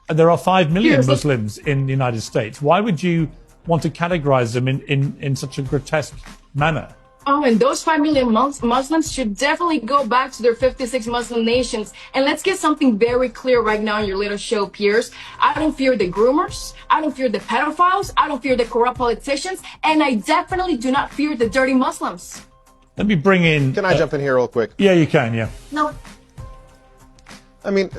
There are 5 million Piers, Muslims in the United States. Why would you want to categorize them in such a grotesque manner? Oh, and those 5 million Muslims should definitely go back to their 56 Muslim nations. And let's get something very clear right now in your little show, Piers. I don't fear the groomers. I don't fear the pedophiles. I don't fear the corrupt politicians. And I definitely do not fear the dirty Muslims. Let me bring in... Can I jump in here real quick? Yeah, you can, yeah. No. I mean,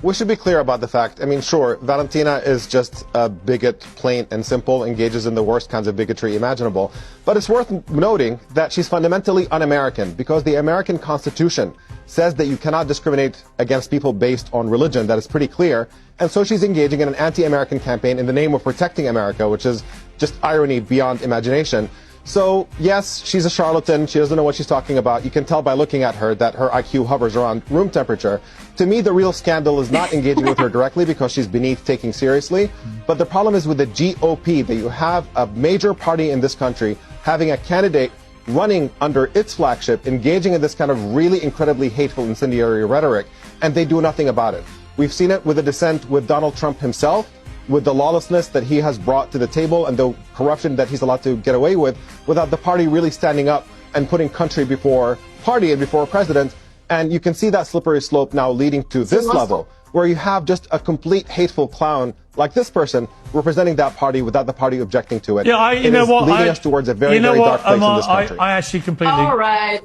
we should be clear about the fact. I mean, sure, Valentina is just a bigot, plain and simple, engages in the worst kinds of bigotry imaginable. But it's worth noting that she's fundamentally un-American, because the American Constitution says that you cannot discriminate against people based on religion. That is pretty clear. And so she's engaging in an anti-American campaign in the name of protecting America, which is just irony beyond imagination. So, yes, she's a charlatan. She doesn't know what she's talking about. You can tell by looking at her that her IQ hovers around room temperature. To me, the real scandal is not engaging with her directly because she's beneath taking seriously. But the problem is with the GOP, that you have a major party in this country having a candidate running under its flagship, engaging in this kind of really incredibly hateful, incendiary rhetoric, and they do nothing about it. We've seen it with the dissent with Donald Trump himself, with the lawlessness that he has brought to the table and the corruption that he's allowed to get away with, without the party really standing up and putting country before party and before president. And you can see that slippery slope now leading to this level, where you have just a complete hateful clown like this person representing that party without the party objecting to it. Yeah, you know what? Leading us towards a very, very dark place in this country. I actually completely... All right.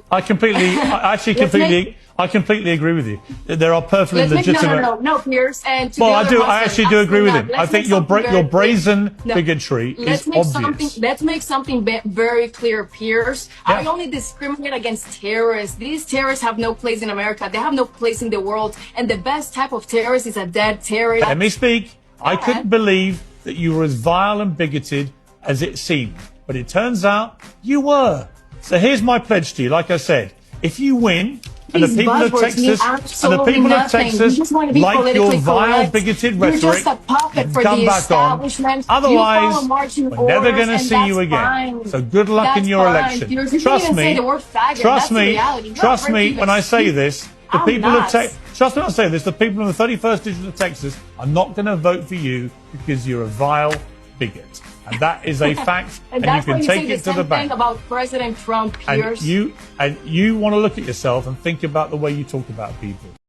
I completely agree with you. There are perfectly legitimate... No, Piers. And well, I actually do agree with it. I think your brazen bigotry is obvious. Let's make something very clear, Piers. Yeah. I only discriminate against terrorists. These terrorists have no place in America. They have no place in the world. And the best type of terrorist is a dead terrorist. Let me speak. I couldn't believe that you were as vile and bigoted as it seemed. But it turns out you were. So here's my pledge to you. Like I said, if you win... And the people of Texas, like your vile, bigoted rhetoric, you're just a puppet for come the back on. establishment. Otherwise, we're never going to see you again. Fine. So good luck in your election. Trust me. Trust me when I say this. The people of Texas. Trust me when I say this. The people of the 31st district of Texas are not going to vote for you because you're a vile bigot. And that is a fact, and you can take it to the bank. About President Trump, Piers. And you want to look at yourself and think about the way you talk about people.